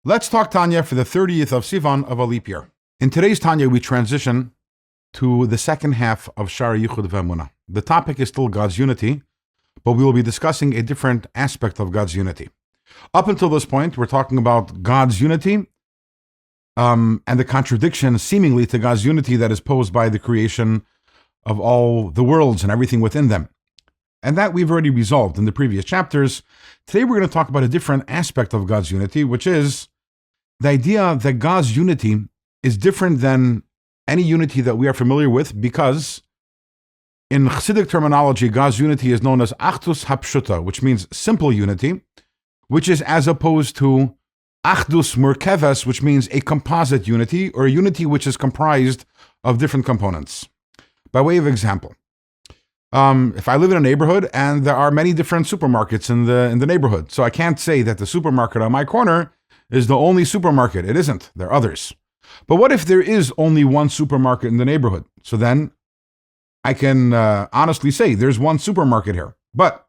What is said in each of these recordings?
Let's talk Tanya for the 30th of Sivan of a leap year. In today's Tanya, we transition to the second half of Shara Yichud V'Emunah. The topic is still God's unity, but we will be discussing a different aspect of God's unity. Up until this point, we're talking about God's unity and the contradiction seemingly to God's unity that is posed by the creation of all the worlds and everything within them. And that we've already resolved in the previous chapters. Today we're going to talk about a different aspect of God's unity, which is the idea that God's unity is different than any unity that we are familiar with, because in Chassidic terminology, God's unity is known as Achdus Hapshuta, which means simple unity, which is as opposed to Achdus Murkeves, which means a composite unity, or a unity which is comprised of different components. By way of example, if I live in a neighborhood and there are many different supermarkets in the neighborhood, so I can't say that the supermarket on my corner is the only supermarket. It isn't. There are others. But what if there is only one supermarket in the neighborhood? So then I can honestly say there's one supermarket here. But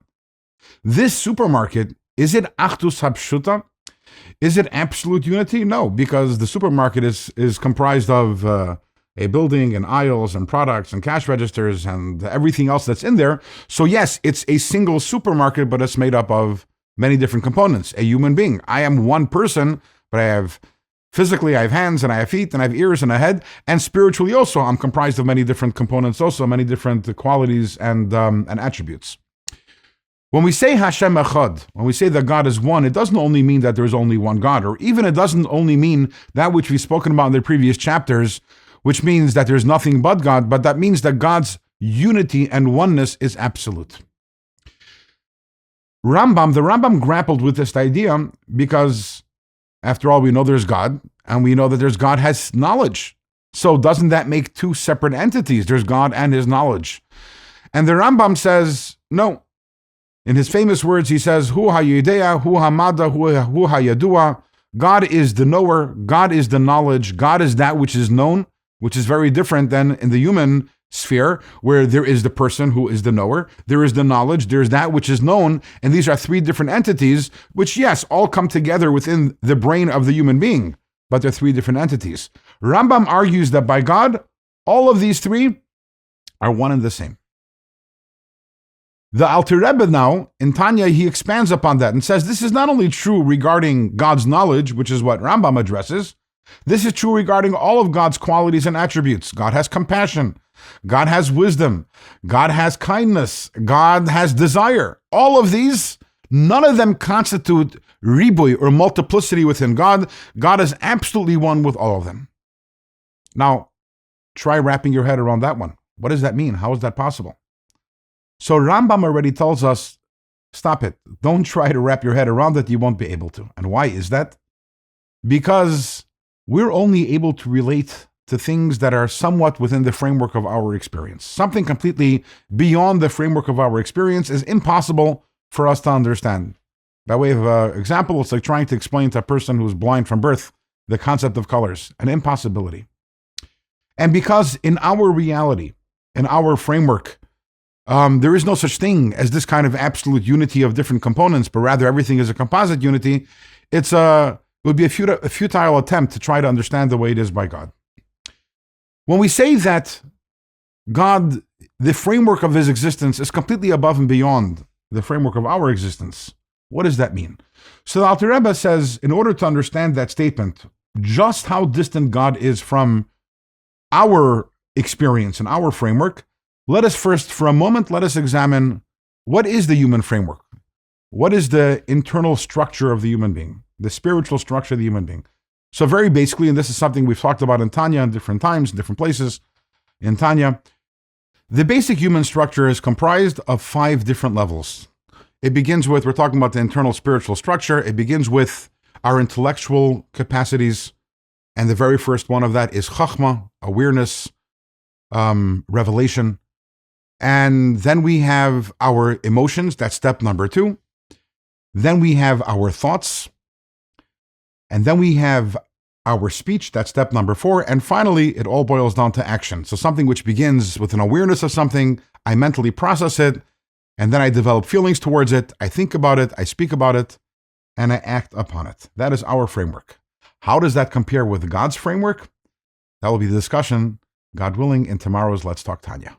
this supermarket, is it Achdus Hapshuta? Is it absolute unity? No, because the supermarket is comprised of a building and aisles and products and cash registers and everything else that's in there. So yes, it's a single supermarket, but it's made up of many different components. A human being. I am one person, but I have physically, I have hands and I have feet and I have ears and a head. And spiritually also, I'm comprised of many different components, also many different qualities and attributes. When we say Hashem Echad, when we say that God is one, it doesn't only mean that there is only one God, or even it doesn't only mean that which we've spoken about in the previous chapters, which means that there's nothing but God, but that means that God's unity and oneness is absolute. The Rambam grappled with this idea because, after all, we know there's God, and we know that God has knowledge. So doesn't that make two separate entities? There's God and his knowledge. And the Rambam says, no. In his famous words, he says, Hu ha-yidea, hu ha-mada, hu ha-yadua. God is the knower, God is the knowledge, God is that which is known, which is very different than in the human sphere, where there is the person who is the knower, there is the knowledge, there's that which is known, and these are three different entities, which, yes, all come together within the brain of the human being, but they're three different entities. Rambam argues that by God, all of these three are one and the same. The Alter Rebbe now, in Tanya, he expands upon that and says this is not only true regarding God's knowledge, which is what Rambam addresses, this is true regarding all of God's qualities and attributes. God has compassion. God has wisdom. God has kindness. God has desire. All of these, none of them constitute ribuy or multiplicity within God. God is absolutely one with all of them. Now, try wrapping your head around that one. What does that mean? How is that possible? So Rambam already tells us, stop it. Don't try to wrap your head around it. You won't be able to. And why is that? Because we're only able to relate to things that are somewhat within the framework of our experience. Something completely beyond the framework of our experience is impossible for us to understand. By way of example, it's like trying to explain to a person who's blind from birth the concept of colors, an impossibility. And because in our reality, in our framework, there is no such thing as this kind of absolute unity of different components, but rather everything is a composite unity. It would be a futile attempt to try to understand the way it is by God. When we say that God, the framework of his existence is completely above and beyond the framework of our existence, what does that mean? So the Alter Rebbe says, in order to understand that statement, just how distant God is from our experience and our framework, let us first, for a moment, let us examine what is the human framework? What is the internal structure of the human being? The spiritual structure of the human being. So very basically, and this is something we've talked about in Tanya in different times, in different places in Tanya, the basic human structure is comprised of 5 different levels. It begins with, we're talking about the internal spiritual structure, it begins with our intellectual capacities, and the very first one of that is chachma, awareness, revelation. And then we have our emotions, that's step number 2. Then we have our thoughts. And then we have our speech, that's step number 4. And finally, it all boils down to action. So something which begins with an awareness of something, I mentally process it, and then I develop feelings towards it, I think about it, I speak about it, and I act upon it. That is our framework. How does that compare with God's framework? That will be the discussion, God willing, in tomorrow's Let's Talk Tanya.